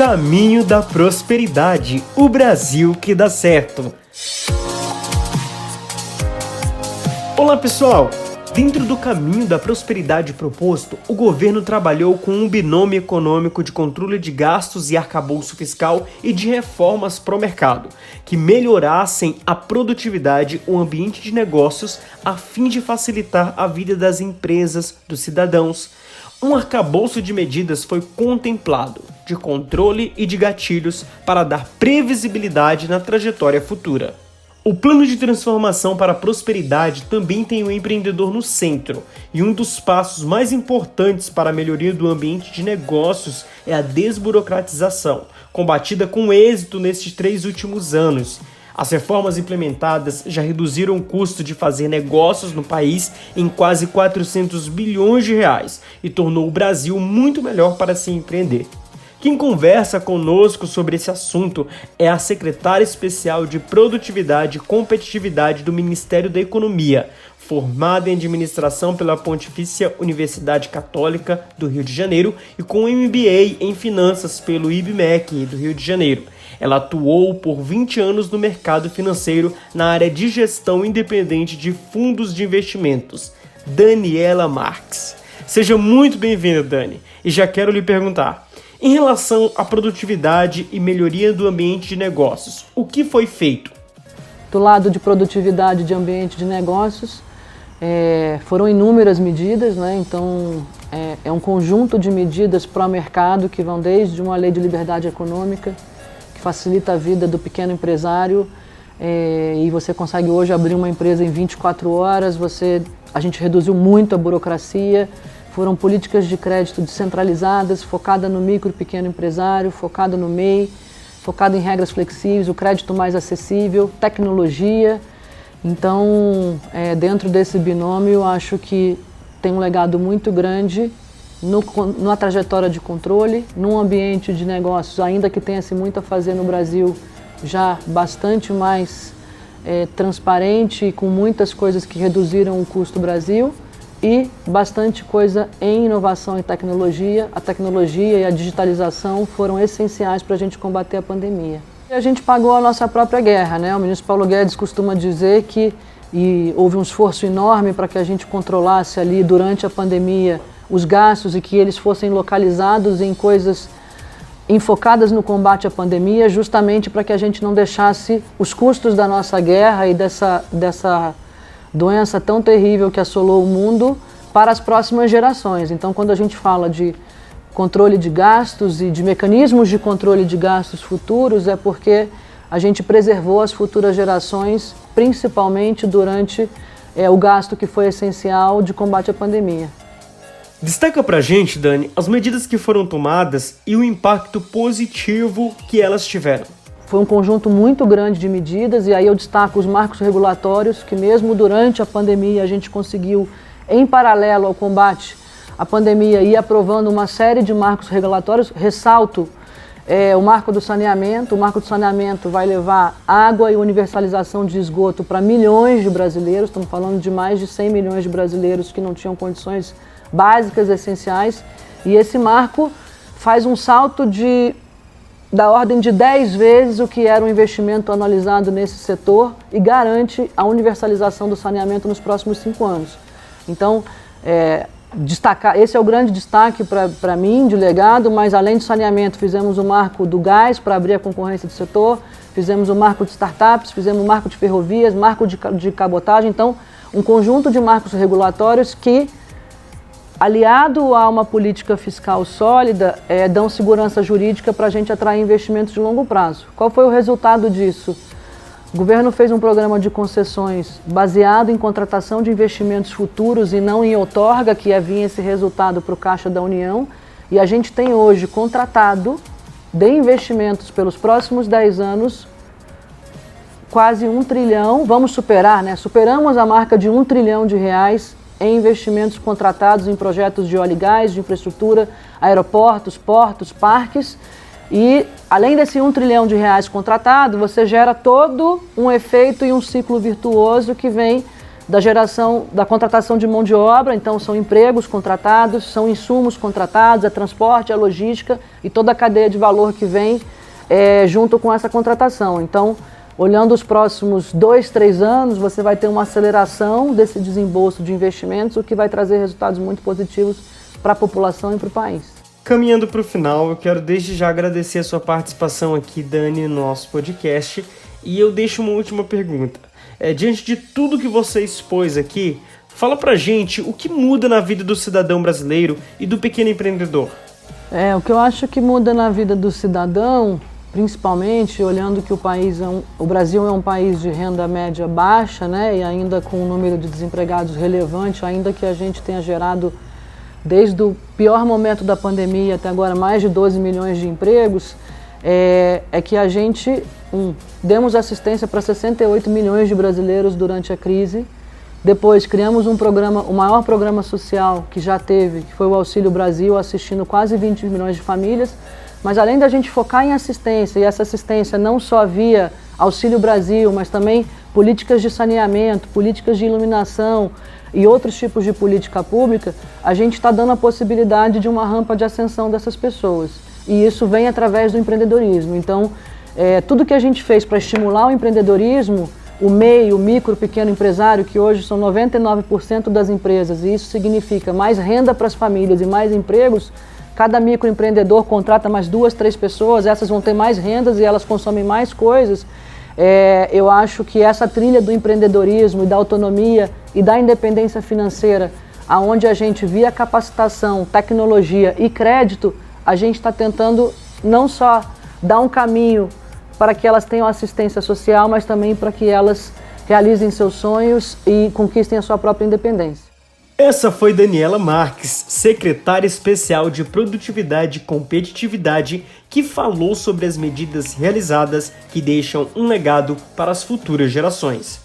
Caminho da prosperidade, o Brasil que dá certo. Olá pessoal! Dentro do caminho da prosperidade proposto, o governo trabalhou com um binômio econômico de controle de gastos e arcabouço fiscal e de reformas pro mercado, que melhorassem a produtividade, o ambiente de negócios, a fim de facilitar a vida das empresas, dos cidadãos. Um arcabouço de medidas foi contemplado, de controle e de gatilhos, para dar previsibilidade na trajetória futura. O plano de transformação para a prosperidade também tem o empreendedor no centro, e um dos passos mais importantes para a melhoria do ambiente de negócios é a desburocratização, combatida com êxito nestes 3 últimos anos. As reformas implementadas já reduziram o custo de fazer negócios no país em quase 400 bilhões de reais e tornou o Brasil muito melhor para se empreender. Quem conversa conosco sobre esse assunto é a secretária especial de Produtividade e Competitividade do Ministério da Economia, formada em Administração pela Pontifícia Universidade Católica do Rio de Janeiro e com MBA em Finanças pelo IBMEC do Rio de Janeiro. Ela atuou por 20 anos no mercado financeiro na área de gestão independente de fundos de investimentos. Daniela Marques. Seja muito bem-vinda, Dani. E já quero lhe perguntar, em relação à produtividade e melhoria do ambiente de negócios, o que foi feito? Do lado de produtividade de ambiente de negócios, foram inúmeras medidas, né? Então é um conjunto de medidas pró-mercado que vão desde uma lei de liberdade econômica, que facilita a vida do pequeno empresário, e você consegue hoje abrir uma empresa em 24 horas, a gente reduziu muito a burocracia. Foram políticas de crédito descentralizadas, focada no micro e pequeno empresário, focada no MEI, focada em regras flexíveis, o crédito mais acessível, tecnologia. Então, dentro desse binômio, acho que tem um legado muito grande na trajetória de controle, num ambiente de negócios, ainda que tenha-se muito a fazer no Brasil, já bastante mais transparente e com muitas coisas que reduziram o custo do Brasil. E bastante coisa em inovação e tecnologia. A tecnologia e a digitalização foram essenciais para a gente combater a pandemia. E a gente pagou a nossa própria guerra, né? O ministro Paulo Guedes costuma dizer que houve um esforço enorme para que a gente controlasse ali durante a pandemia os gastos e que eles fossem localizados em coisas enfocadas no combate à pandemia, justamente para que a gente não deixasse os custos da nossa guerra e dessa doença tão terrível que assolou o mundo para as próximas gerações. Então, quando a gente fala de controle de gastos e de mecanismos de controle de gastos futuros, é porque a gente preservou as futuras gerações, principalmente durante o gasto que foi essencial de combate à pandemia. Destaca pra gente, Dani, as medidas que foram tomadas e o impacto positivo que elas tiveram. Foi um conjunto muito grande de medidas, e aí eu destaco os marcos regulatórios, que mesmo durante a pandemia a gente conseguiu, em paralelo ao combate à pandemia, ir aprovando uma série de marcos regulatórios. Ressalto o marco do saneamento. O marco do saneamento vai levar água e universalização de esgoto para milhões de brasileiros. Estamos falando de mais de 100 milhões de brasileiros que não tinham condições básicas, essenciais. E esse marco faz um salto da ordem de 10 vezes o que era o investimento anualizado nesse setor e garante a universalização do saneamento nos próximos 5 anos. Então, esse é o grande destaque para mim, de legado, mas além do saneamento, fizemos o marco do gás para abrir a concorrência do setor, fizemos o marco de startups, fizemos o marco de ferrovias, marco de cabotagem. Então, um conjunto de marcos regulatórios que, aliado a uma política fiscal sólida, dão segurança jurídica para a gente atrair investimentos de longo prazo. Qual foi o resultado disso? O governo fez um programa de concessões baseado em contratação de investimentos futuros e não em outorga, que vinha esse resultado para o Caixa da União. E a gente tem hoje contratado de investimentos pelos próximos 10 anos quase 1 trilhão. Vamos superar, né? Superamos a marca de 1 trilhão de reais em investimentos contratados em projetos de óleo e gás, de infraestrutura, aeroportos, portos, parques. E, além desse 1 trilhão de reais contratado, você gera todo um efeito e um ciclo virtuoso que vem da geração, da contratação de mão de obra, então são empregos contratados, são insumos contratados, é transporte, é logística e toda a cadeia de valor que vem junto com essa contratação. Então, olhando os próximos 2, 3 anos, você vai ter uma aceleração desse desembolso de investimentos, o que vai trazer resultados muito positivos para a população e para o país. Caminhando para o final, eu quero desde já agradecer a sua participação aqui, Dani, no nosso podcast. E eu deixo uma última pergunta. Diante de tudo que você expôs aqui, fala pra gente o que muda na vida do cidadão brasileiro e do pequeno empreendedor. O que eu acho que muda na vida do cidadão, principalmente olhando que o Brasil é um país de renda média baixa, né, e ainda com um número de desempregados relevante, ainda que a gente tenha gerado, desde o pior momento da pandemia até agora, mais de 12 milhões de empregos, é que a gente demos assistência para 68 milhões de brasileiros durante a crise. Depois criamos um programa, o maior programa social que já teve, que foi o Auxílio Brasil, assistindo quase 20 milhões de famílias. Mas além da gente focar em assistência, e essa assistência não só via Auxílio Brasil, mas também políticas de saneamento, políticas de iluminação e outros tipos de política pública, a gente está dando a possibilidade de uma rampa de ascensão dessas pessoas. E isso vem através do empreendedorismo. Então, tudo que a gente fez para estimular o empreendedorismo, o MEI, o micro, pequeno empresário, que hoje são 99% das empresas, e isso significa mais renda para as famílias e mais empregos. Cada microempreendedor contrata mais 2, 3 pessoas, essas vão ter mais rendas e elas consomem mais coisas. Eu acho que essa trilha do empreendedorismo e da autonomia e da independência financeira, aonde a gente via capacitação, tecnologia e crédito, a gente está tentando não só dar um caminho para que elas tenham assistência social, mas também para que elas realizem seus sonhos e conquistem a sua própria independência. Essa foi Daniela Marques, secretária especial de Produtividade e Competitividade, que falou sobre as medidas realizadas que deixam um legado para as futuras gerações.